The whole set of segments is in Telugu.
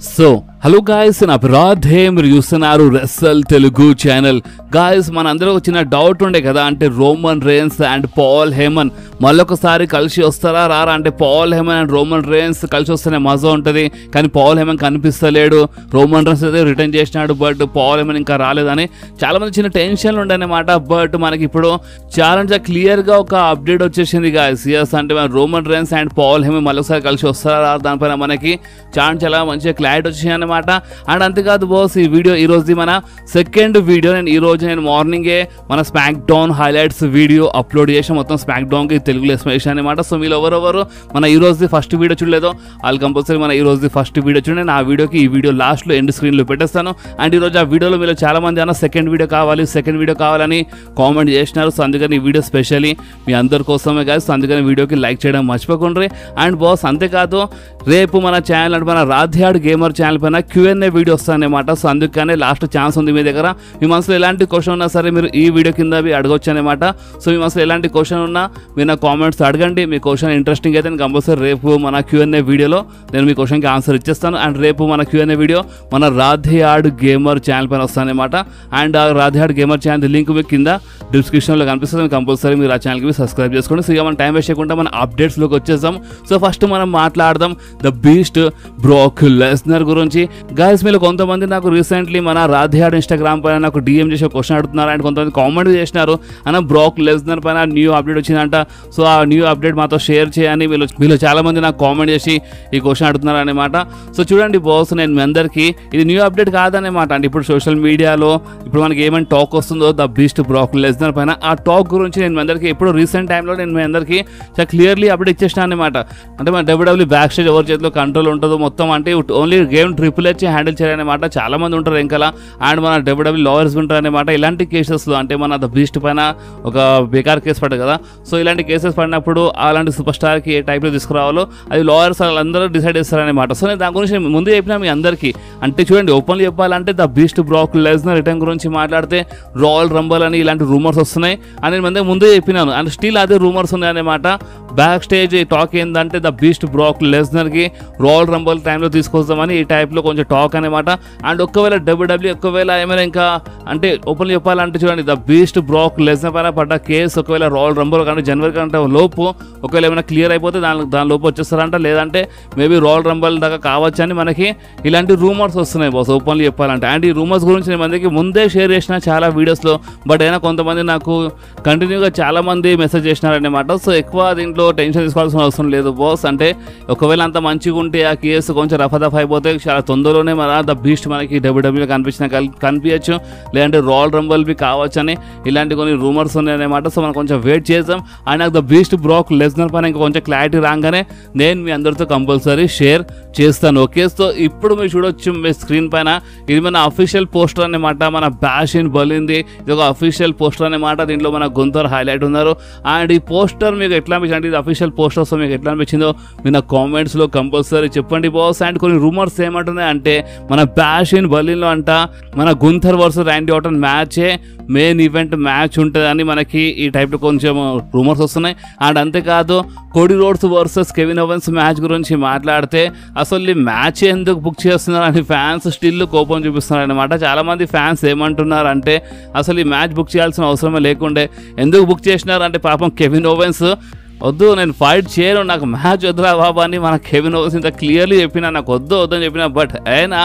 సో హలో గాయస్, నా రాధే మీరు చూస్తున్నారు రెస్సల్ తెలుగు ఛానల్. గాయస్, మనందరూ చిన్న డౌట్ ఉండే కదా, అంటే Roman Reigns and Paul Heyman మళ్ళొకసారి కలిసి వస్తారా రారా, అంటే Paul Heyman and Roman Reigns కలిసి వస్తేనే మజా ఉంటుంది. కానీ పాల్ హేమన్ కనిపిస్తలేడు, రోమన్ రేన్స్ అయితే రిటర్న్ చేసినాడు, బట్ పాల్ హేమన్ ఇంకా రాలేదని చాలా మంది చిన్న టెన్షన్లు ఉండనమాట. బట్ మనకి ఇప్పుడు చాలా క్లియర్గా ఒక అప్డేట్ వచ్చేసింది గాయస్. ఎస్, అంటే మన Roman Reigns and Paul Heyman మళ్ళొకసారి కలిసి వస్తారా, దానిపైన మనకి చాలా మంచిగా క్లారిటీ వచ్చింది అనమాట. అండ్ అంతేకాదు బాస్, ఈ వీడియో ఈ రోజు మన సెకండ్ వీడియో. నేను మార్నింగే మన smack down highlights video upload చేసి మొత్తం స్మాక్ డౌన్కి తెలుగులో ఎక్స్ప్లెనేషన్ అనమాట. సో మీరు ఎవరెవరు మన ఈ రోజు ఫస్ట్ వీడియో చూడలేదో వాళ్ళు కంపల్సరీ మన ఈ రోజు ఫస్ట్ వీడియో చూడండి. ఆ వీడియోకి ఈ వీడియో లాస్ట్లో ఎండ్ స్క్రీన్లో పెట్టేస్తాను. అండ్ ఈరోజు ఆ వీడియోలో మీరు చాలా మంది అన్న సెకండ్ వీడియో కావాలని కామెంట్ చేసినారు. సో అందుకని ఈ వీడియో స్పెషల్లీ మీ అందరి కోసమే కాదు. సో అందుకని వీడియోకి లైక్ చేయడం మర్చిపోకండి. అండ్ బాస్ అంతేకాదు, రేపు మన ఛానల్ అంటే మన రాధ్యాడ్ గేమర్ ఛానల్ పైన Q&A వీడియో వస్తాయన్నమాట. సో అందుకనే లాస్ట్ ఛాన్స్ ఉంది మీ దగ్గర. మీ మనసులో ఎలాంటి క్వశ్చన్ ఉన్నా సరే మీరు ఈ వీడియో కింద అడగొచ్చు అనమాట. సో మీ మనసులో ఎలాంటి క్వశ్చన్ ఉన్నా మీరు నా కామెంట్స్ అడగండి. మీ క్వశ్చన్ ఇంట్రెస్టింగ్ అయితే నేను కంపల్సరీ రేపు మన Q&A వీడియోలో నేను మీ క్వశ్చన్కి ఆన్సర్ ఇచ్చేస్తాను. అండ్ రేపు మన Q&A వీడియో మన రాధ్యాడ్ గేమర్ ఛానల్ పైన వస్తానమాట. అండ్ ఆ రాధ్యాడ్ గేమర్ ఛానల్ లింక్ మీకు కింద డిస్క్రిప్షన్లో కనిపిస్తుంది. కంపల్సరీ మీరు ఆ ఛానల్కి సబ్స్క్రైబ్ చేసుకోండి. సో ఇక మనం టైం వేస్ట్ చేయకుండా మన అప్డేట్స్లోకి వచ్చేద్దాం. సో ఫస్ట్ మనం మాట్లాడదాం ద బీస్ట్ బ్రాక్ లెస్నర్ గురించి. గాయస్, మీరు కొంతమంది నాకు రీసెంట్లీ మన రాధ్యాడ్ ఇన్స్టాగ్రామ్ పైన నాకు DM చేసి క్వశ్చన్ అడుగుతున్నారు. అండ్ కొంతమంది కామెంట్ చేసినారు, అన్న బ్రాక్ లెస్నర్ పైన న్యూ అప్డేట్ వచ్చిందంట, సో ఆ న్యూ అప్డేట్ మాతో షేర్ చేయని వీళ్ళు చాలా మంది నాకు కామెంట్ చేసి ఈ క్వశ్చన్ అడుగుతున్నారు అనమాట. సో చూడండి బాస్, నేను మీ అందరికీ ఇది న్యూ అప్డేట్ కాదనమాట. అంటే ఇప్పుడు సోషల్ మీడియాలో ఇప్పుడు మనకి ఏమైనా టాక్ వస్తుందో ద బీస్ట్ బ్రాక్ లెస్నర్ పైన, ఆ టాక్ గురించి నేను మీ అందరికీ ఇప్పుడు రీసెంట్ టైంలో నేను మీ అందరికీ చాలా క్లియర్లీ అప్డేట్ ఇచ్చేసాను అనమాట. అంటే మన WWE బ్యాక్ స్టేజ్ ఎవరి చేతిలో కంట్రోల్ ఉంటుందో మొత్తం, అంటే only game triple H handle చేయాలన్నమాట. చాలా మంది ఉంటారు ఇంకా. అండ్ మన WWE లాయర్స్ ఉంటారు అనమాట. ఇలాంటి కేసెస్లో అంటే మన ద బీస్ట్ పైన ఒక బేకార్ కేసు పడ్డది కదా. సో ఇలాంటి కేసెస్ పడినప్పుడు అలాంటి సూపర్ స్టార్కి ఏ టైప్లో తీసుకురావాలో అది లాయర్స్ వాళ్ళందరూ డిసైడ్ చేస్తారనమాట. సో నేను దాని గురించి ముందు చెప్పినా మీ అందరికీ. అంటే చూడండి, ఓపెన్లీ చెప్పాలంటే the beast Brock Lesnar return గురించి మాట్లాడితే రాయల్ రంబల్ అని ఇలాంటి రూమర్స్ వస్తున్నాయి అని నేను ముందే చెప్పినాను. అండ్ స్టిల్ అదే రూమర్స్ ఉన్నాయన్నమాట. బ్యాక్ స్టేజ్ టాక్ ఏంటంటే ద బీస్ట్ బ్రాక్ లెస్నర్కి రాయల్ రంబల్ టైంలో తీసుకొస్తామని ఈ టైప్లో కొంచెం టాక్ అనమాట. అండ్ ఒకవేళ WWE ఏమైనా ఇంకా అంటే ఓపెన్లీ చెప్పాలంటే చూడండి, ద బీస్ట్ బ్రాక్ లెస్నర్ పైన పడ్డ కేసు ఒకవేళ రాయల్ రంబల్ కంటే జనవరి కంటే లోపు ఒకవేళ ఏమైనా క్లియర్ అయిపోతే దాని లోపు వచ్చేస్తారంట, లేదంటే మేబీ రాయల్ రంబల్ దాకా కావచ్చు అని మనకి ఇలాంటి రూమర్స్ వస్తున్నాయి బాస్, ఓపెన్లీ చెప్పాలంటే. అండ్ ఈ రూమర్స్ గురించి నేను మందికి ముందే షేర్ చేసిన చాలా వీడియోస్లో, బట్ అయినా కొంతమంది నాకు కంటిన్యూగా చాలా మంది మెసేజ్ చేసినారనమాట. సో ఎక్కువ దీంట్లో టెన్షన్ తీసుకోవాల్సిన అవసరం లేదు బాస్. అంటే ఒకవేళ అంత మంచిగా ఉంటే ఆ కేసు కొంచెం రఫదఫ్ అయిపోతే చాలా తొందరలోనే మన ద బీస్ట్ మనకి WWE కనిపించచ్చు, లేదంటే రాయల్ రంబల్ బి కావచ్చు అని ఇలాంటి కొన్ని రూమర్స్ ఉన్నాయన్నమాట. సో మనం కొంచెం వెయిట్ చేద్దాం. అండ్ నాకు ద బీస్ట్ బ్రాక్ లెస్నర్ పైన ఇంకా కొంచెం క్లారిటీ రాగానే నేను మీ అందరితో కంపల్సరీ షేర్ చేస్తాను. ఓకే, సో ఇప్పుడు మీరు చూడొచ్చు మీ స్క్రీన్ పైన ఇది మన అఫీషియల్ పోస్టర్ అనమాట. మన బ్యాష్ ఇన్ బర్లిన్ది ఇది ఒక అఫీషియల్ పోస్టర్ అనమాట. దీంట్లో మన గుంతర్ హైలైట్ ఉన్నారు. అండ్ ఈ పోస్టర్ మీకు ఎట్లా అనిపించింది, ఇది అఫీషియల్ పోస్టర్స్ మీకు ఎట్లా అనిపించిందో మీరు నా కామెంట్స్లో కంపల్సరీ చెప్పండి బాస్. అండ్ కొన్ని రూమర్స్ ఏమంటున్నాయి అంటే మన బ్యాష్ ఇన్ బర్లిన్లో అంట మన గుంతర్ వర్సెస్ ర్యాండీ ఆర్టన్ మ్యాచే మెయిన్ ఈవెంట్ మ్యాచ్ ఉంటుందని మనకి ఈ టైప్లో కొంచెం రూమర్స్ వస్తున్నాయి. అండ్ అంతేకాదు, Cody Rhodes versus Kevin Owens match గురించి మాట్లాడితే అసలు ఈ మ్యాచ్ ఎందుకు బుక్ చేస్తున్నారు అని ఫ్యాన్స్ స్టిల్ కోపం చూపిస్తున్నారు అనమాట. చాలామంది ఫ్యాన్స్ ఏమంటున్నారు అంటే అసలు ఈ మ్యాచ్ బుక్ చేయాల్సిన అవసరమే లేకుండే, ఎందుకు బుక్ చేసినారు అంటే పాపం కెవిన్ ఓవెన్స్ వద్దు, నేను ఫైట్ చేయను, నాకు మ్యాచ్ వద్దురా బాబా అని మన కెవిన్ ఓవెన్స్ ఇంత క్లియర్లీ చెప్పినా, నాకు వద్దని చెప్పినా. బట్ అయినా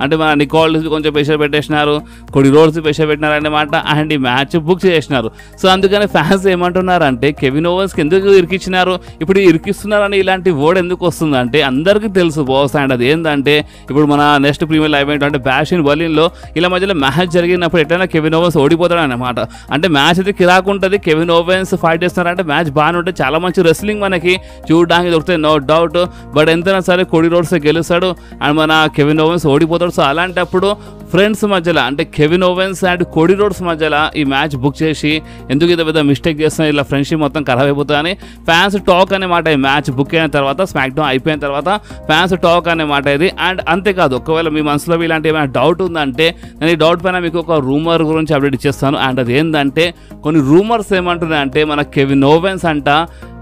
అంటే మన నికోల్ కొంచెం ప్రెషర్ పెట్టేసినారు, కోడీ రోడ్స్ ప్రెషర్ పెట్టినారు అన్నమాట. అండ్ ఈ మ్యాచ్ బుక్ చేసినారు. సో అందుకని ఫ్యాన్స్ ఏమంటున్నారంటే కెవిన్ ఓవెన్స్కి ఎందుకు ఇరికిచ్చినారు, ఇప్పుడు ఇరికిస్తున్నారని ఇలాంటి వర్డ్ ఎందుకు వస్తుందంటే అందరికీ తెలుసు బాస్. అండ్ అది ఏంటంటే ఇప్పుడు మన నెక్స్ట్ ప్రీమియర్ లైవ్ ఈవెంట్ అంటే బ్యాష్ ఇన్ బర్లిన్లో ఇలా మధ్యలో మ్యాచ్ జరిగినప్పుడు ఎట్లయినా కెవిన్ ఓవెన్స్ ఓడిపోతాడు అనమాట. అంటే మ్యాచ్ అయితే కిరాకు ఉంటుంది, కెవిన్ ఓవెన్స్ ఫైట్ చేస్తున్నారంటే మ్యాచ్ బాగానే ఉంటుంది, చాలా మంచి రెస్లింగ్ మనకి చూడడానికి దొరుకుతాయి, నో డౌట్. బట్ ఎంతైనా సరే కోడీ రోడ్స్ గెలుస్తాడు అండ్ మన కెవిన్ ఓవెన్స్ ఓడిపోతాడు. సో అలాంటప్పుడు ఫ్రెండ్స్ మధ్యలో అంటే Kevin ovens and Cody roads మధ్యలో ఈ మ్యాచ్ బుక్ చేసి ఎందుకు ఇంత పెద్ద మిస్టేక్ చేస్తున్నా, ఇలా ఫ్రెండ్షిప్ మొత్తం ఖరాబ్ అయిపోతుందని ఫ్యాన్స్ టాక్ అనమాట. ఈ మ్యాచ్ బుక్ అయిన తర్వాత స్మాక్ డౌన్ అయిపోయిన తర్వాత ఫ్యాన్స్ టాక్ అనమాట ఇది. అండ్ అంతేకాదు, ఒకవేళ మీ మనసులో ఇలాంటి ఏమైనా డౌట్ ఉందంటే నేను ఈ డౌట్ పైన మీకు ఒక రూమర్ గురించి అప్డేట్ ఇచ్చేస్తాను. అండ్ అది ఏంటంటే కొన్ని రూమర్స్ ఏమంటున్నాయంటే మన కెవిన్ ఓవెన్స్ అంట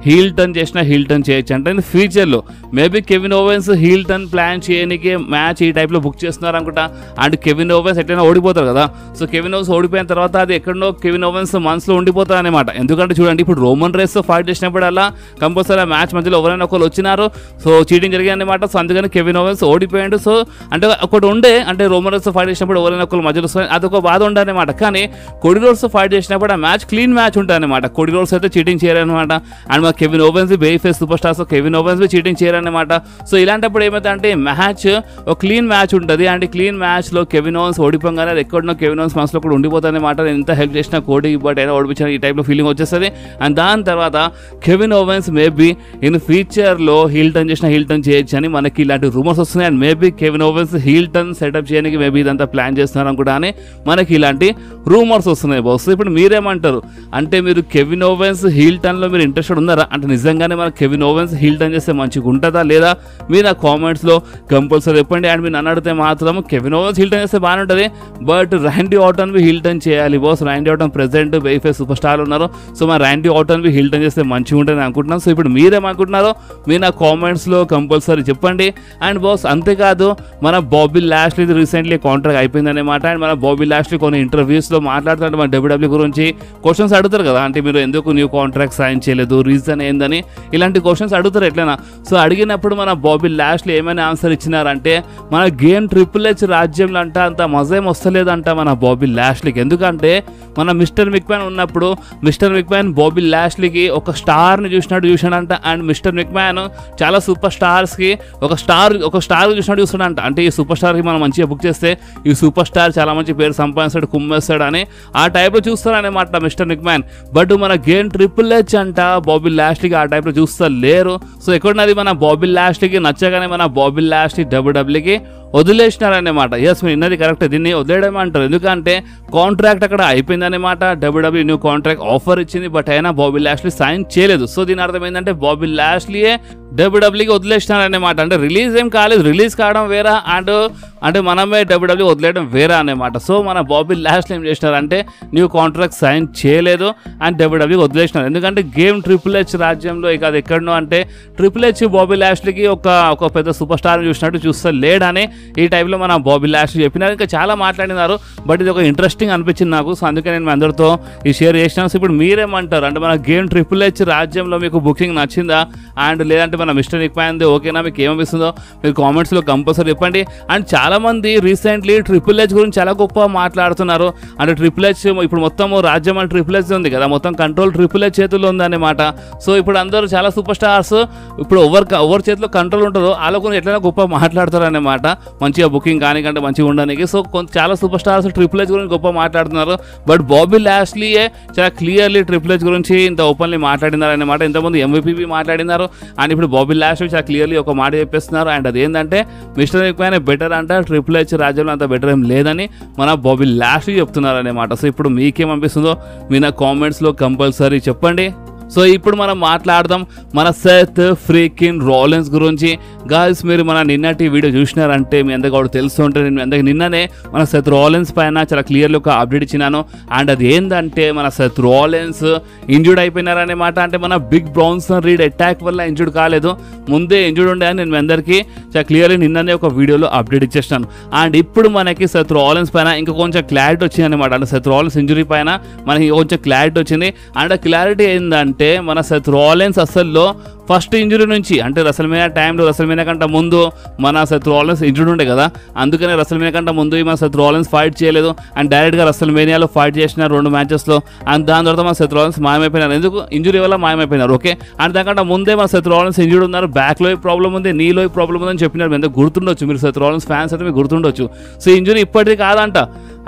హీల్ టర్న్ చేసినా హీల్ టర్న్ చేయొచ్చు అంటే ఫ్యూచర్లో maybe Kevin Owens heel turn plan చేయడానికి మ్యాచ్ ఈ టైప్లో బుక్ చేస్తున్నారు అనుకుంటా. అండ్ కెవిన్ ఓవెన్స్ ఎట్లయినా ఓడిపోతారు కదా. సో కెవిన్ ఓవెన్స్ ఓడిపోయిన తర్వాత అది ఎక్కడో కెవిన్ ఓవెన్స్ మనసులో ఉండిపోతారు అనమాట. ఎందుకంటే చూడండి ఇప్పుడు రోమన్ రేన్స్ ఫైట్ చేసినప్పుడు అలా కంపల్సరీ మ్యాచ్ మధ్యలో ఎవరైనా ఒకరు వచ్చినారు. సో చీటింగ్ జరిగింది అనమాట. సో అందుకని కెవిన్ ఓవెన్స్ ఓడిపోయాడు. సో అంటే ఒకటి ఉండే అంటే రోమన్ రేన్స్ ఫైట్ చేసినప్పుడు ఎవరైనా ఒకరు మధ్యలో అదొక బాధ ఉండదన్నమాట. కానీ కోడి రోడ్స్ ఫైట్ చేసినప్పుడు ఆ మ్యాచ్ క్లీన్ మ్యాచ్ ఉంటుంది అనమాట. కోడి రోడ్స్ అయితే చీటింగ్ చేయరనమాట. అండ్ మా Kevin Owens baby face superstars Kevin Owens cheating చేయరనమాట. సో ఇలాంటప్పుడు ఏమైతే అంటే మ్యాచ్ ఒక క్లీన్ మ్యాచ్ ఉంటుంది. అండ్ క్లీన్ మ్యాచ్లో కెవిన్ ఓవెన్స్ ఓడిపోగానే అది ఎక్కడో కెవిన్ ఓవెన్స్ మనసులో కూడా ఉండిపోతుంది అనమాట. నేను ఎంత హెల్ప్ చేసినా కోడి బట్ అయినా ఓడిపించిన ఈ టైప్లో ఫీలింగ్ వచ్చేస్తుంది. అండ్ దాని తర్వాత కెవిన్ ఓవెన్స్ మేబీ ఇన్ ఫ్యూచర్లో హీల్ టర్న్ చేసిన హీల్ టర్న్ చేయొచ్చు అని మనకి ఇలాంటి రూమర్స్ వస్తున్నాయి. And maybe Kevin Owens heel turn setup చేయడానికి మేబీ ఇదంతా ప్లాన్ చేస్తున్నారు కూడా అని మనకి ఇలాంటి రూమర్స్ వస్తున్నాయి బాస్. ఇప్పుడు మీరేమంటారు అంటే మీరు కెవిన్ ఓవెన్స్ హీల్ టర్న్లో మీరు ఇంట్రెస్టెడ్ ఉన్నారా? అంటే నిజంగానే మన కెవిన్ ఓవెన్స్ హీల్ టర్న్ చేస్తే మంచిగా ఉంటుందా లేదా? మీరు నా కామెంట్స్లో కంపల్సరీ చెప్పండి. అండ్ మీరు నన్ను అడిగితే మాత్రం కెవిన్ ఓవెన్స్ హీల్ టర్న్ చేస్తే బాగానే ఉంటుంది but Randy Orton be heel turn చేయాలి boss. Randy Orton present baby face superstar స్టార్ ఉన్నారు. సో మా Randy Orton be heel turn చేస్తే మంచిగా ఉంటుంది అనుకుంటున్నాను. సో ఇప్పుడు మీరేమనుకుంటున్నారో మీరు నా కామెంట్స్లో కంపల్సరీ చెప్పండి. అండ్ బాస్ అంతేకాదు మన బాబీ లాష్లీ రీసెంట్లీ కాంట్రాక్ట్ అయిపోయిందన్నమాట. అండ్ మన బాబీ లాష్లీ కొన్ని ఇంటర్వ్యూస్లో మాట్లాడుతుంటే మన డబ్ల్యూడబ్ల్యూ గురించి క్వశ్చన్స్ అడుగుతారు కదా. అంటే మీరు ఎందుకు న్యూ కాంట్రాక్ట్ సైన్ చేయలేదు, రీజన్ ఏందని ఇలాంటి క్వశ్చన్స్ అడుగుతారు ఎట్లైనా. సో అడిగినప్పుడు మన బాబీ లాష్లీ ఏమైనా ఆన్సర్ ఇచ్చినారంటే మన గేమ్ ట్రిపుల్ హెచ్ రాజ్యంలో అంట అంత మజేం వస్తలేదంట మన బాబీ లాష్లీకి. ఎందుకంటే మన మిస్టర్ మిక్మ్యాన్ ఉన్నప్పుడు మిస్టర్ మిక్మ్యాన్ బాబీ లాష్లీకి ఒక స్టార్ని చూసినాడంట. అండ్ మిస్టర్ మిక్మ్యాన్ చాలా సూపర్ స్టార్స్కి ఒక స్టార్ చూస్తాడంట. అంటే ఈ సూపర్ స్టార్కి మనం మంచిగా బుక్ చేస్తే ఈ సూపర్ స్టార్ చాలా మంచి పేరు సంపాదిస్తాడు, కుమ్మేస్తాడు అని ఆ టైప్లో చూస్తారనమాట మిస్టర్ మిక్మ్యాన్. బట్ మన గేమ్ ట్రిపుల్ హెచ్ అంట బాబీ లాష్లీకి ఆ టైప్లో చూస్తా లేరు. సో ఎక్కడున్నది మన బాబీ లాష్లీకి నచ్చగానే మన బాబీ లాష్లీ డబ్ల్యూడబ్ల్యూకి వదిలేసినారన్నమాట. ఎస్ మీరు ఇన్నది కరెక్ట్, దీన్ని వదిలేయడం అంటారు. ఎందుకంటే కాంట్రాక్ట్ అక్కడ అయిపోయిందన్నమాట. డబ్ల్యూడబ్ల్యూ న్యూ కాంట్రాక్ట్ ఆఫర్ ఇచ్చింది బట్ అయినా బాబీ లాష్లీ సైన్ చేయలేదు. సో దీని అర్థం ఏంటంటే బాబీ లాష్లీయే డబ్ల్యూడబ్ల్యూకి వదిలేసినారన్నమాట. అంటే రిలీజ్ ఏం కాలేదు, రిలీజ్ కావడం వేరా అండ్ అంటే మనమే డబ్ల్యూడబ్ల్యూ వదిలేయడం వేరా అన్నమాట. సో మన బాబీ లాష్లీ ఏం చేసినారంటే న్యూ కాంట్రాక్ట్ సైన్ చేయలేదు అండ్ డబ్ల్యూడబ్ల్యూ వదిలేసినారు. ఎందుకంటే గేమ్ ట్రిపుల్ హెచ్ రాజ్యంలో ఇక అది ఎక్కడనో అంటే ట్రిపుల్ హెచ్ బాబీ లాష్లీకి ఒక పెద్ద సూపర్ స్టార్ చూసినట్టు చూస్తా లేడని ఈ టైప్లో మన బాబీ లాష్లీ చెప్పినారు. ఇంకా చాలా మాట్లాడినారు బట్ ఇది ఒక ఇంట్రెస్టింగ్ అనిపించింది నాకు. సో అందుకే నేను మీ అందరితో ఈ షేర్ చేసినాను. సో ఇప్పుడు మీరేమంటారు అంటే మన గేమ్ ట్రిపుల్ హెచ్ రాజ్యంలో మీకు బుకింగ్ నచ్చిందా అండ్ లేదంటే మన మిస్టర్ నిక్మ్యాన్ది ఓకేనా, మీకు ఏమనిపిస్తుందో మీరు కామెంట్స్లో కంపల్సరీ చెప్పండి. అండ్ చాలామంది రీసెంట్లీ ట్రిపుల్ హెచ్ గురించి చాలా గొప్ప మాట్లాడుతున్నారు. అంటే ట్రిపుల్ హెచ్ ఇప్పుడు మొత్తం రాజ్యం అంటే ట్రిపుల్ హెచ్ ఉంది కదా, మొత్తం కంట్రోల్ ట్రిపుల్ హెచ్ చేతుల్లో ఉందన్నమాట. సో ఇప్పుడు అందరూ చాలా సూపర్ స్టార్స్ ఇప్పుడు ఎవరి చేతిలో కంట్రోల్ ఉంటుందో వాళ్ళ గురించి ఎట్లయినా గొప్ప మాట్లాడతారు అన్నమాట. మంచిగా బుకింగ్ కానికంటే మంచిగా ఉండడానికి. సో చాలా సూపర్ స్టార్స్ ట్రిపుల్ హెచ్ గురించి గొప్ప మాట్లాడుతున్నారు బట్ బాబీ లాష్లీయే చాలా క్లియర్లీ ట్రిపుల్ హెచ్ గురించి ఇంత ఓపెన్లీ మాట్లాడినారు అన్నమాట. ఇంతకుముందు MVP మాట్లాడినారు అండ్ ఇప్పుడు బాబీ లాష్లీ చాలా క్లియర్లీ ఒక మాట చెప్పేస్తున్నారు. అండ్ అదేంటంటే మిస్టర్ నిక్మ్యాన్ బెటర్ అంట, ట్రిపుల్ హెచ్ రాజ్యంలో అంత బెటర్ ఏం లేదని మన బాబీ లాష్లీ చెప్తున్నారు అన్నమాట. సో ఇప్పుడు మీకేమనిపిస్తుందో మీ నా కామెంట్స్లో కంపల్సరీ చెప్పండి. సో ఇప్పుడు మనం మాట్లాడదాం మన సెత్ ఫ్రీకిన్ రాలిన్స్ గురించి. గాయ్స్ మీరు మన నిన్నటి వీడియో చూసినారంటే మీ అందరికీ కూడా తెలుస్తుంటే నేను అందరికి నిన్ననే మన సెత్ రాలిన్స్ పైన చాలా క్లియర్లీ ఒక అప్డేట్ ఇచ్చినాను. అండ్ అది ఏంటంటే మన సెత్ రాలిన్స్ ఇంజూర్డ్ అయిపోయినారన్నమాట. అంటే మన బిగ్ బ్రౌన్సన్ రీడ్ అటాక్ వల్ల ఇంజూర్డ్ కాలేదు, ముందే ఇంజూర్డ్ ఉండే అని నేను మీ అందరికీ చాలా క్లియర్లీ నిన్ననే ఒక వీడియోలో అప్డేట్ ఇచ్చేస్తాను. అండ్ ఇప్పుడు మనకి సెత్ రాలిన్స్ పైన ఇంకా కొంచెం క్లారిటీ వచ్చింది అనమాట. అంటే సెత్ రాలిన్స్ ఇంజురీ పైన మనకి కొంచెం క్లారిటీ వచ్చింది. అండ్ ఆ క్లారిటీ ఏంటంటే మన సెత్ రాలిన్స్ అసల్లో ఫస్ట్ ఇంజురీ నుంచి అంటే రెసల్మేనియా టైంలో రెసల్మేనియా కంటే ముందు మన సెత్ రాలిన్స్ ఇంజురీ ఉండే కదా, అందుకనే రెసల్మేనియా కంటే ముందు మన సెత్ రాలిన్స్ ఫైట్ చేయలేదు అండ్ డైరెక్ట్గా రెసల్మేనియాలో ఫైట్ చేసిన 2 మ్యాచెస్లో. అండ్ దాని తర్వాత మన సెత్ రాలిన్స్ మాయమైపోయినారు. ఎందుకు ఇంజురీ వల్ల మాయమైపోయినారు ఓకే. అండ్ దానికంటే ముందే మన సెత్ రాలిన్స్ ఇంజురీ ఉన్నారు, బ్యాక్లో ప్రాబ్లం ఉంది, నీలో ప్రాబ్లం ఉందని చెప్పినారు. ఎందుకు గుర్తుండొచ్చు మీరు సెత్ రాలిన్స్ ఫ్యాన్స్ అయితే మీకు గుర్తుండొచ్చు. సో ఇంజురీ ఇప్పటిది కాదంట.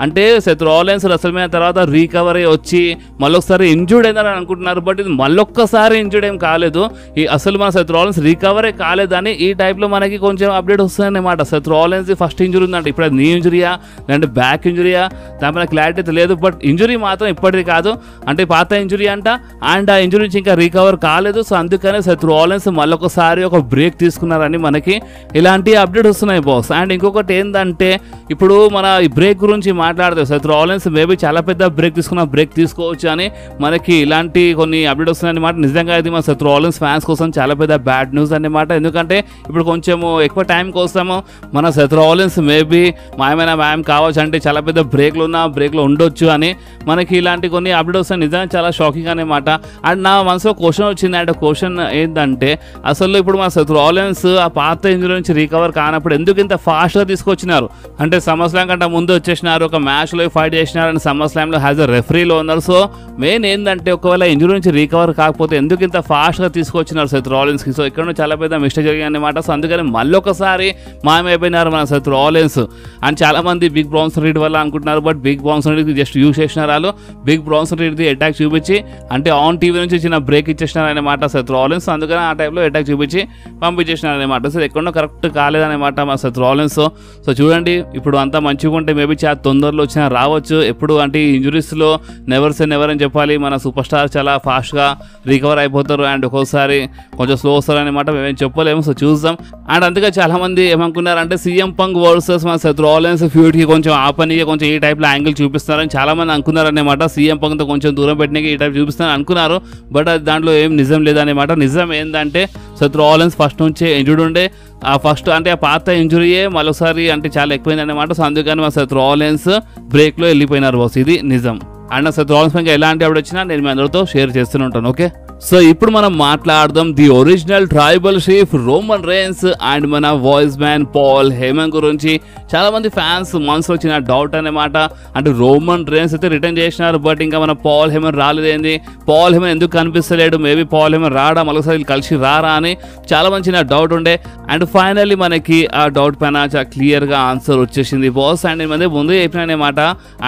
అంటే సెత్ రాలిన్స్ రెసల్మేనియా తర్వాత రీకవరీ వచ్చి మళ్ళొకసారి ఇంజూర్డ్ అయిందని అనుకుంటున్నారు బట్ ఇది మళ్ళొక్కసారి ఇంజూర్డ్ ఏం కాలేదు. ఈ అసలు మన సెత్ రాలిన్స్ రికవరీ కాలేదని ఈ టైప్లో మనకి కొంచెం అప్డేట్ వస్తుందన్నమాట. సెత్ రాలిన్స్ ఫస్ట్ ఇంజురీ ఉందంట. ఇప్పుడు అది నీ ఇంజురీయా లేదంటే బ్యాక్ ఇంజురీయా దానిపైన క్లారిటీ అయితే లేదు బట్ ఇంజురీ మాత్రం ఇప్పటిది కాదు, అంటే పాత ఇంజురీ అంట. అండ్ ఆ ఇంజురీ నుంచి ఇంకా రికవర్ కాలేదు. సో అందుకనే సెత్ రాలిన్స్ మళ్ళొకసారి ఒక బ్రేక్ తీసుకున్నారని మనకి ఇలాంటి అప్డేట్ వస్తున్నాయి బాస్. అండ్ ఇంకొకటి ఏంటంటే ఇప్పుడు మన ఈ బ్రేక్ గురించి మాట్లాడితే సెత్ రాలిన్స్ మేబీ చాలా పెద్ద బ్రేక్ తీసుకోవచ్చు అని మనకి ఇలాంటి కొన్ని అప్డేట్ వస్తున్నాయి అన్నమాట. నిజంగా ఇది మన సెత్ రాలిన్స్ ఫ్యాన్స్ కోసం చాలా పెద్ద బ్యాడ్ న్యూస్ అన్నమాట. ఎందుకంటే ఇప్పుడు కొంచెము ఎక్కువ టైం కోసము మన సెత్ రాలిన్స్ మేబీ మాయం కావచ్చు, అంటే చాలా పెద్ద బ్రేక్లో ఉండొచ్చు అని మనకి ఇలాంటి కొన్ని అప్డేట్ వస్తున్నాయి. నిజంగా చాలా షాకింగ్ అన్నమాట. అండ్ నా మనసులో క్వశ్చన్ వచ్చింది. అండ్ క్వశ్చన్ ఏంటంటే అసలు ఇప్పుడు మన సెత్ రాలిన్స్ ఆ పాత ఇంజరీ నుంచి రికవర్ కానప్పుడు ఎందుకు ఇంత ఫాస్ట్గా తీసుకొచ్చినారు? అంటే సమ్మర్స్లామ్ కంటే ముందు వచ్చేసినారు, ఒక మ్యాచ్లో ఫైట్ చేసినారు అండ్ సమ్మర్స్లామ్లో హ్యాజ్ అ రెఫరీలో ఉన్నారు. సో మెయిన్ ఏంటంటే ఒకవేళ ఇంజరీ నుంచి రికవర్ కాకపోతే ఎందుకు ఇంత ఫాస్ట్గా తీసుకొచ్చినారు సెత్ రాలిన్స్కి? సో ఇక్కడ చాలా పెద్ద మిస్టేక్ జరిగింది అన్నమాట. సో అందుకని మళ్ళీ ఒకసారి మాయమైపోయినారు మన సెత్ రాలిన్స్. అండ్ చాలా మంది బిగ్ బ్రాన్సన్ రీడ్ వల్ల అనుకుంటున్నారు, but big Bronson Reed just use చేసినారు వాళ్ళు. బిగ్ బ్రాన్సన్ రీడ్ది అటాక్ చూపించి అంటే ఆన్ టీవీ నుంచి చిన్న బ్రేక్ ఇచ్చేసినారు అనమాట సెత్ రాలిన్స్. అందుకని ఆ టైంలో అటాక్ చూపించి పంపించేసినారు అనమాట. సో ఎక్కడో కరెక్ట్ కాలేదనమాట మా సెత్ రాలిన్స్. సో చూడండి ఇప్పుడు అంతా మంచిగా ఉంటే మేబీ చాలా తొందరలో వచ్చినా రావచ్చు. ఎప్పుడు అంటే ఇంజురీస్లో నెవర్ సే నెవర్ అని చెప్పాలి. మన సూపర్ స్టార్ చాలా ఫాస్ట్గా రికవర్ అయిపోతారు అండ్ ఒక్కోసారి కొంచెం స్లో వస్తారు అనమాట. మేమేం చెప్పలేము. సో చూద్దాం. అండ్ అందుకే చాలా మంది ఏమనుకున్నారంటే సీఎం పంక్ వర్సెస్ మన సెత్ రాలిన్స్ ఫ్యూడ్కి కొంచెం ఆపనికి కొంచెం ఈ టైప్లో యాంగిల్ చూపిస్తారని చాలా మంది అనుకున్నారనమాట. సీఎం పంక్తో కొంచెం దూరం పెట్టడానికి ఈ టైప్ చూపిస్తారని అనుకున్నారు, బట్ అది దాంట్లో ఏం నిజం లేదనమాట. నిజం ఏంటంటే సెత్ రాలిన్స్ ఫస్ట్ నుంచే ఇంజూర్డ్ ఉండే. ఆ ఫస్ట్ అంటే ఆ పాత ఇంజురీయే మరోసారి అంటే చాలా ఎక్కువైంది అనమాట. సో అందుకని మా సెత్ రాలిన్స్ బ్రేక్లో వెళ్ళిపోయినారు బాస్. ఇది నిజం. అండ్ సెత్ రాలిన్స్ పైన ఎలాంటి అప్డేట్ వచ్చినా నేను మీ అందరితో షేర్ చేస్తూనే ఉంటాను. ఓకే, సో ఇప్పుడు మనం మాట్లాడదాం the original tribal chief Roman Reigns and మన వాయిస్ మ్యాన్ పాల్ హేమన్ గురించి. చాలా మంది ఫ్యాన్స్ మనసులో వచ్చిన డౌట్ అనమాట. అంటే రోమన్ రేన్స్ అయితే రిటర్న్ చేసినారు, బట్ ఇంకా మన పాల్ హేమన్ రాలేదేంది, పాల్ హేమన్ ఎందుకు కనిపిస్తలేడు, మేబీ పాల్ హేమన్ రాడా మరోసారి కలిసి రారా అని చాలా మంది చిన్న డౌట్ ఉండే. అండ్ ఫైనల్లీ మనకి ఆ డౌట్ పైన చాలా క్లియర్గా ఆన్సర్ వచ్చేసింది బాస్. అండ్ నేను ముందు చెప్పిన అనమాట.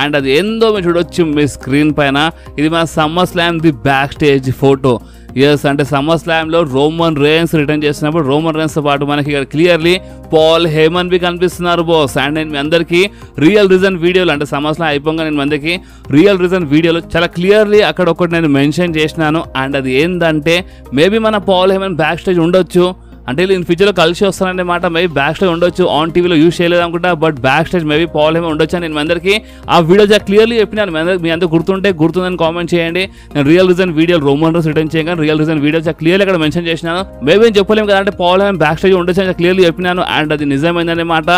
అండ్ అది ఏందో మీరు చూడొచ్చు మీ స్క్రీన్ పైన. ఇది మన SummerSlam the backstage photo. Yes, అంటే సమ్మర్ స్లామ్లో రోమన్ రేన్స్ రిటర్న్ చేసినప్పుడు రోమన్ రేన్స్తో పాటు మనకి ఇక్కడ క్లియర్లీ పాల్ హేమన్ బి కనిపిస్తున్నారు బాస్. అండ్ నేను మీ అందరికీ రియల్ రీజన్ వీడియోలు అంటే సమ్మర్ స్లామ్ అయిపోగా నేను మీ అందరికీ రియల్ రీజన్ వీడియోలో చాలా క్లియర్లీ అక్కడ ఒకటి నేను మెన్షన్ చేసినాను. అండ్ అది ఏంటంటే మేబీ మన పాల్ హేమన్ బ్యాక్ స్టేజ్ ఉండొచ్చు, అంటే నేను ఫ్యూచర్లో కలిసి వస్తానన్నమాట. మేబీ బ్యాక్ స్టేజ్ ఉండొచ్చు, ఆన్ టీవీలో యూజ్ చేయలేదు అనుకుంటా, but backstage maybe Paul Heyman ఉండొచ్చు అని నేను అందరికీ ఆ వీడియో చాలా క్లియర్లీ చెప్పినాను. మీ అందరూ గుర్తుందని కామెంట్ చేయండి. నేను real reason video Roman Reigns return చేయగా రియల్ రీజన్ వీడియో చాలా క్లియర్లీ అక్కడ మెన్షన్ చేసినాను. మేబీ నేను చెప్పలేము కదా, అంటే పాల్ హేమన్ బ్యాక్ స్టేజ్ ఉండొచ్చు అని క్లియర్లీ చెప్పినాను. అండ్ అది నిజమైందన్నమాట.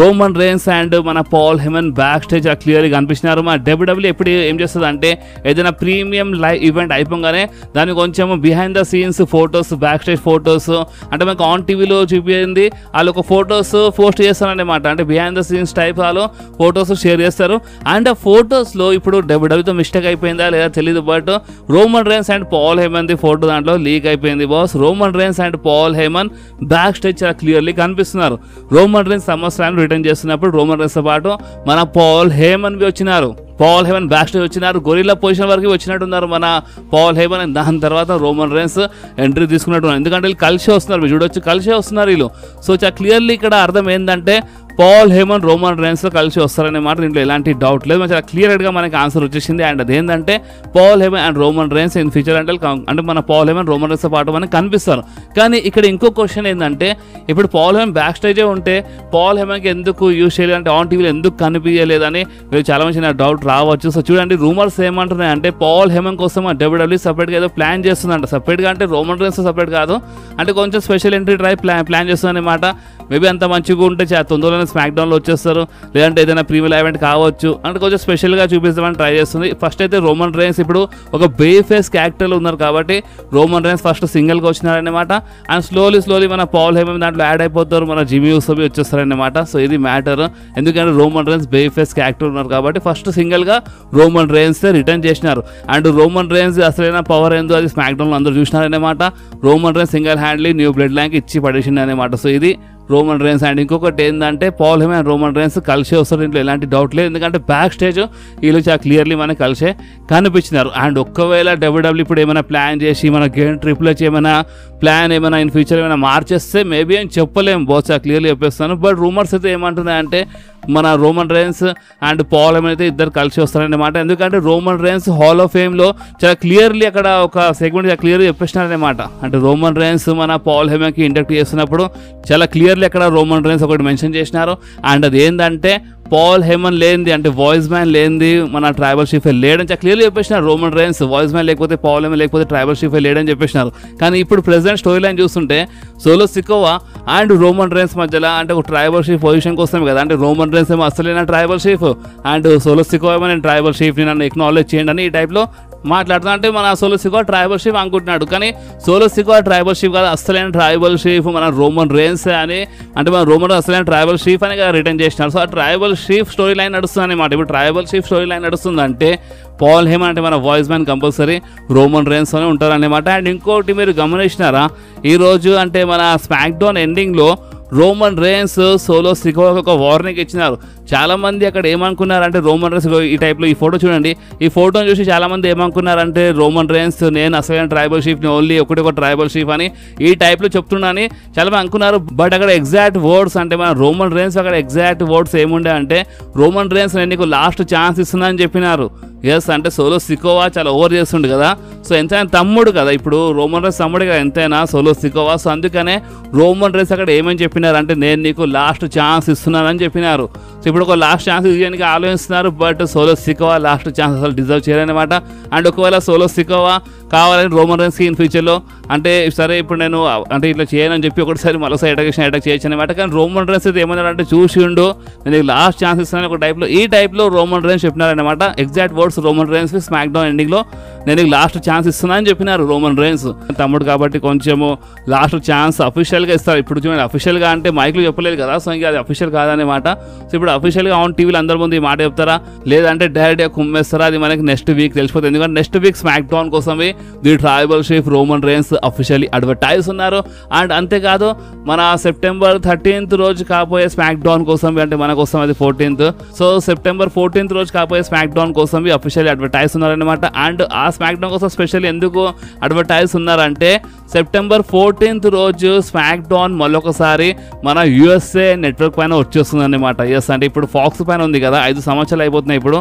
రోమన్ రేన్స్ అండ్ మన పాల్ హేమన్ బ్యాక్ స్టేజ్ క్లియర్గా కనిపిస్తున్నారు. మన WWE ఎప్పుడు ఏం చేస్తుంది అంటే ఏదైనా ప్రీమియం లైవ్ ఈవెంట్ అయిపోగానే దాన్ని కొంచెం behind the scenes photos, back stage photos అంటే మనకు ఆన్ టీవీలో చూపించింది వాళ్ళు ఒక ఫొటోస్ పోస్ట్ చేస్తారన్నమాట. అంటే బిహైండ్ ద సీన్స్ టైప్ వాళ్ళు ఫొటోస్ షేర్ చేస్తారు. అండ్ ఆ ఫొటోస్లో ఇప్పుడు WWEతో మిస్టేక్ అయిపోయిందా లేదా తెలియదు, but Roman Reigns and Paul Heyman the photo దాంట్లో లీక్ అయిపోయింది boss. Roman Reigns and Paul Heyman backstage చాలా క్లియర్లీ కనిపిస్తున్నారు. Roman Reigns SummerSlam return చేస్తున్నప్పుడు రోమన్ రేన్స్ తో పాటు మన పాల్ హేమన్ బి వచ్చినారు. పాల్ హేమన్ బ్యాక్ స్టేజ్ వచ్చినారు, గొరిల్లా పొజిషన్ వరకు వచ్చినట్టున్నారు మన పాల్ హేమన్. దాని తర్వాత రోమన్ రేన్స్ ఎంట్రీ తీసుకున్నట్టున్నారు. ఎందుకంటే వీళ్ళు కలిసి వస్తున్నారు, మీరు చూడొచ్చు కలిసే వస్తున్నారు వీళ్ళు. సో చాలా క్లియర్లీ ఇక్కడ అర్థం ఏంటంటే పాల్ హేమన్ రోమన్ రేన్స్ కలిసి వస్తారనే మాట దీంట్లో ఎలాంటి డౌట్ లేదు. చాలా క్లియర్గా మనకి ఆన్సర్ వచ్చేసింది. అండ్ అదేంటంటే Paul Heyman and Roman Reigns in future అంటే మన పాల్ హేమన్ రోమన్ రేన్స్ పాటు మనకి కనిపిస్తారు. కానీ ఇక్కడ ఇంకో క్వశ్చన్ ఏంటంటే ఇప్పుడు పాల్ హేమన్ బ్యాక్ స్టేజే ఉంటే పాల్ హేమన్కి ఎందుకు యూజ్ చేయలేదు, అంటే ఆన్ టీవీలో ఎందుకు కనిపించలేదని మీరు చాలా మంది నా డౌట్ రావచ్చు. సో చూడండి రూమర్స్ ఏమంటున్నాయి అంటే పాల్ హేమన్ కోసం WWE సపరేట్గా ఏదో ప్లాన్ చేస్తుందంట. సపరేట్గా అంటే రోమన్ రేన్స్ సపరేట్ కాదు, అంటే కొంచెం స్పెషల్ ఎంట్రీ ట్రై ప్లాన్ చేస్తుందన్నమాట. మేబీ అంత మంచిగా ఉంటే తొందరలో స్మాక్ డౌన్లో వచ్చేస్తారు, లేదంటే ఏదైనా ప్రీమియర్ ఈవెంట్ కావచ్చు, అంటే కొంచెం స్పెషల్గా చూపిస్తామని ట్రై చేస్తుంది. ఫస్ట్ అయితే రోమన్ రేన్స్ ఇప్పుడు ఒక బే ఫేస్ క్యారెక్టర్లో ఉన్నారు కాబట్టి రోమన్ రేన్స్ ఫస్ట్ సింగిల్గా వచ్చినారనమాట. అండ్ స్లోలీ మన పాల్ హేమన్ దాంట్లో యాడ్ అయిపోతారు, మన జిమీ యూసో వచ్చేస్తారనమాట. సో ఇది మ్యాటర్, ఎందుకంటే Roman Reigns baby face character ఉన్నారు కాబట్టి ఫస్ట్ సింగిల్గా రోమన్ రేన్స్ రిటర్న్ చేసినారు. అండ్ రోమన్ రేన్స్ అసలైన పవర్ ఏందో అది స్మాక్ డౌన్లో అందరూ చూసినారనమాట. Roman Reigns single handedly new blood లైన్కి ఇచ్చి పడేసింది అనమాట. సో ఇది రోమన్ రేన్స్. అండ్ ఇంకొకటి ఏంటంటే Paul Heyman and Roman Reigns కలిసే వస్తారు, దీంట్లో ఎలాంటి డౌట్ లేదు. ఎందుకంటే బ్యాక్ స్టేజ్ వీళ్ళు చాలా క్లియర్లీ మనకి కలిసే కనిపించినారు. అండ్ ఒక్కవేళ WWE ఇప్పుడు ఏమైనా ప్లాన్ చేసి మన గేమ్ ట్రిపుల్ హెచ్ ఏమైనా ప్లాన్ ఏమైనా ఇన్ ఫ్యూచర్ ఏమైనా మార్చేస్తే మేబీ అని చెప్పలేము, బాగా చాలా క్లియర్లీ చెప్పేస్తాను. బట్ రూమర్స్ అయితే ఏమంటున్నాయంటే మన Roman Reigns and Paul Heyman అయితే ఇద్దరు కలిసి వస్తారన్నమాట. ఎందుకంటే రోమన్ రేన్స్ హాల్ ఆఫ్ ఫేమ్లో చాలా క్లియర్లీ అక్కడ ఒక సెగ్మెంట్ చాలా క్లియర్గా చెప్పేసినారనమాట. అంటే రోమన్ రేన్స్ మన పాల్ హేమన్కి ఇండక్ట్ చేస్తున్నప్పుడు చాలా క్లియర్ క్లియర్లీ అక్కడ రోమన్ రైన్స్ ఒకటి మెన్షన్ చేసినారు. అండ్ అది ఏంటంటే పాల్ హేమన్ లేనిది, అంటే వాయిస్ మ్యాన్ లేనిది మన ట్రైబల్ చీఫ్ లేడని క్లియర్లీ చెప్పేసినారు. రోమన్ రైన్స్ వాయిస్ మ్యాన్ లేకపోతే పాల్ హేమన్ లేకపోతే ట్రైబల్ చీఫ్ లేడని చెప్పేసినారు. కానీ ఇప్పుడు ప్రెసెంట్ స్టోరీ లైన్ చూస్తుంటే Solo Sikoa and Roman Reigns మధ్యలో అంటే ఒక ట్రైబల్ చీఫ్ పొజిషన్కి వస్తాం కదా, అంటే రోమన్ రైన్స్ ఏమో అసలైన tribal chief and solo Sikoa ఏమో నేను ట్రైబల్ చీఫ్ని నన్ను ఎక్నాలెడ్జ్ చేయండి అని ఈ టైప్లో మాట్లాడుతున్నా. అంటే మన సోలో సికోవా ట్రైబల్ చీఫ్ అనుకుంటున్నాడు, కానీ సోలో సికోవా ట్రైబల్ చీఫ్ కాదు, అసలైన ట్రైబల్ చీఫ్ మన రోమన్ రైన్స్ అని, అంటే మన రోమన్ అసలైన ట్రైబల్ చీఫ్ అని రిటర్న్ చేసినారు. సో ఆ ట్రైబల్ చీఫ్ స్టోరీ లైన్ నడుస్తుంది అనమాట. ఇప్పుడు ట్రైబల్ చీఫ్ స్టోరీ లైన్ నడుస్తుంది అంటే పాల్ హేమన్ అంటే మన voice man compulsory Roman Reigns అని ఉంటారు అనమాట. అండ్ ఇంకోటి మీరు గమనించినారా, ఈరోజు అంటే మన స్మాక్ డౌన్ ఎండింగ్లో రోమన్ రైన్స్ సోలో సికోవాకి ఒక వార్నింగ్ ఇచ్చినారు. చాలామంది అక్కడ ఏమనుకున్నారంటే రోమన్ రైన్స్ ఈ టైప్లో ఈ ఫోటో చూడండి, ఈ ఫోటోని చూసి చాలామంది ఏమనుకున్నారంటే రోమన్ రైన్స్ నేను అసలైన ట్రైబల్ చీఫ్ని ఓన్లీ ఒక ట్రైబల్ చీఫ్ అని ఈ టైప్లో చెప్తున్నానని చాలామంది అనుకున్నారు. బట్ అక్కడ ఎగ్జాక్ట్ వర్డ్స్ అంటే మన రోమన్ రైన్స్ అక్కడ ఎగ్జాక్ట్ వర్డ్స్ ఏముండే అంటే రోమన్ రైన్స్ నేను నీకు లాస్ట్ ఛాన్స్ ఇస్తున్నా అని చెప్పినారు. ఎస్, అంటే సోలో సికోవా చాలా ఓవర్ చేస్తుండు కదా, సో ఎంతైనా తమ్ముడు కదా, ఇప్పుడు రోమన్ రైన్స్ తమ్ముడు కదా ఎంతైనా సోలో సికోవా. సో అందుకనే రోమన్ రైన్స్ అక్కడ ఏమని చెప్పినారంటే నేను నీకు లాస్ట్ ఛాన్స్ ఇస్తున్నానని చెప్పినారు. సో ఇప్పుడు ఒక లాస్ట్ ఛాన్స్ ఇవ్వడానికి ఆలోచిస్తున్నారు, but solo Sikoa last chance అసలు డిజర్వ్ చేయాలన్నమాట. అండ్ ఒకవేళ సోలో సికోవా కావాలని రోమన్ రైన్స్కి ఇన్ ఫ్యూచర్లో అంటే సరే ఇప్పుడు నేను అంటే ఇట్లా చేయనని చెప్పి ఒకటిసారి మరోసారి అటాక్ చేయొచ్చు అనమాట. కానీ రోమన్ రైన్స్ అయితే ఏమన్నారంటే చూసి ఉండు నేను లాస్ట్ ఛాన్స్ ఇస్తున్నాను ఒక టైప్లో, ఈ టైప్లో రోమన్ రైన్స్ చెప్పినారనమాట. Exact words Roman Reigns SmackDown ఎండింగ్లో నేను లాస్ట్ ఛాన్స్ ఇస్తున్నా అని చెప్పినారు రోమన్ రైన్స్. తమ్ముడు కాబట్టి కొంచెము లాస్ట్ ఛాన్స్ అఫీషియల్గా ఇస్తారు. ఇప్పుడు చూడండి అఫీషియల్గా అంటే మైక్లో చెప్పలేదు కదా, సో ఇంకా అది అఫీషియల్ కాదనమాట. సో ఇప్పుడు అఫీషియల్గా ఆన్ టీవీలో అందరి ముందు ఈ మాట చెప్తారా లేదంటే డైరెక్ట్గా కుమ్మేస్తారా, అది మనకి నెక్స్ట్ వీక్ తెలిసిపోతుంది. ఎందుకంటే నెక్స్ట్ వీక్ స్మాక్ డౌన్ కోసమే the tribal chief Roman Reigns officially advertise ఉన్నారు. అండ్ అంతేకాదు మన సెప్టెంబర్ 13th రోజు కాపోయే స్మాక్ డౌన్ కోసం అంటే మన కోసం అది 14th, సో సెప్టెంబర్ 14th రోజు కాపోయే స్మాక్ డౌన్ కోసం అఫీషియల్లీ అడ్వర్టైజ్ ఉన్నారనమాట. అండ్ ఆ స్మాక్ డౌన్ కోసం స్పెషల్లీ ఎందుకు అడ్వర్టైజ్ ఉన్నారంటే సెప్టెంబర్ 14th రోజు స్మాక్ డౌన్ మళ్ళొకసారి మన యూఎస్ఏ నెట్వర్క్ పైన వచ్చేస్తుంది అనమాట. ఎస్, అంటే ఇప్పుడు ఫాక్స్ పైన ఉంది కదా, 5 సంవత్సరాలు అయిపోతున్నాయి ఇప్పుడు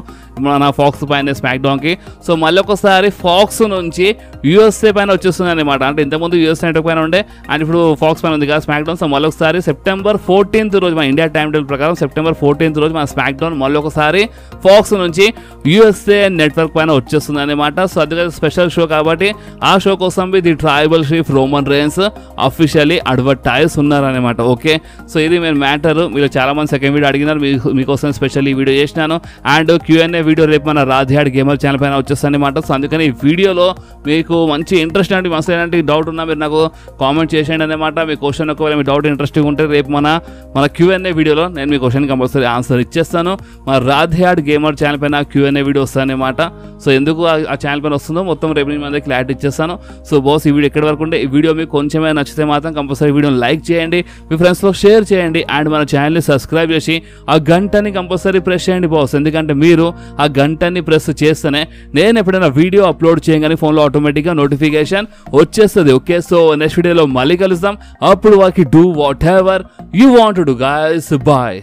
మన ఫాక్స్ పైన స్మాక్ డౌన్కి. సో మళ్ళొకసారి ఫాక్స్ నుంచి యూఎస్ఏ పైన వచ్చేస్తుంది అనమాట. అంటే ఇంతకుముందు యూఎస్ఏ నెట్వర్క్ పైన ఉండే అండ్ ఇప్పుడు ఫాక్స్ పైన ఉంది కదా స్మాక్ డౌన్. సో మళ్ళొకసారి సెప్టెంబర్ 14th రోజు మన ఇండియా టైం టేబుల్ ప్రకారం సెప్టెంబర్ 14th రోజు మన స్మాక్ డౌన్ మళ్ళొకసారి ఫాక్స్ నుంచి యూఎస్ఏ నెట్వర్క్ పైన వచ్చేస్తుంది అనమాట. సో అది స్పెషల్ షో కాబట్టి ఆ షో కోసం the tribal chief Roman Reigns officially advertise ఉన్నారనమాట. ఓకే, సో ఇది మెయిన్ మ్యాటర్. మీరు చాలా మంది సెకండ్ వీడియో అడిగినారు, మీకోసం స్పెషల్ ఈ వీడియో చేసినాను. అండ్ Q&A వీడియో రేపు మన రాధ్యాడ్ గేమర్ ఛానల్ పైన వచ్చేస్తుంది అనమాట. సో అందుకని ఈ వీడియోలో మీకు మంచి ఇంట్రెస్ట్ అంటే మస్తు ఏంటంటే డౌట్ ఉన్నా మీరు నాకు కామెంట్ చేసేయండి అనమాట. మీ క్వశ్చన్ ఒకవేళ మీ డౌట్ ఇంట్రెస్టింగ్ ఉంటే రేపు మన Q&A వీడియోలో నేను మీ క్వశ్చన్ కంపల్సరీ ఆన్సర్ ఇచ్చేస్తాను. మన రాధ్యాడ్ గేమర్ ఛానల్ పైన Q&A వీడియో వస్తానమాట. సో ఎందుకు ఆ ఛానల్ పైన వస్తుందో మొత్తం రేపు నేను అందరికీ క్లారిటీ ఇచ్చేస్తాను. సో బాస్ ఈ వీడియో ఎక్కడి వరకు ఉంటే ఈ వీడియో మీకు కొంచెమే నచ్చితే మాత్రం కంపల్సరీ వీడియోని లైక్ చేయండి, మీ ఫ్రెండ్స్లో షేర్ చేయండి అండ్ మన ఛానల్ని సబ్స్క్రైబ్ చేసి ఆ గంటని కంపల్సరీ ప్రెస్ చేయండి బాస్. ఎందుకంటే మీరు ఆ గంటని ప్రెస్ చేస్తేనే నేను ఎప్పుడైనా వీడియో అప్లోడ్ చేయగానే ఫోన్లో ఆటోమేటిక్గా నోటిఫికేషన్ వచ్చేస్తుంది. ఓకే, సో నెక్స్ట్ వీడియోలో మళ్ళీ కలుద్దాం. అప్పుడు వాకి do whatever you want to do guys. Bye.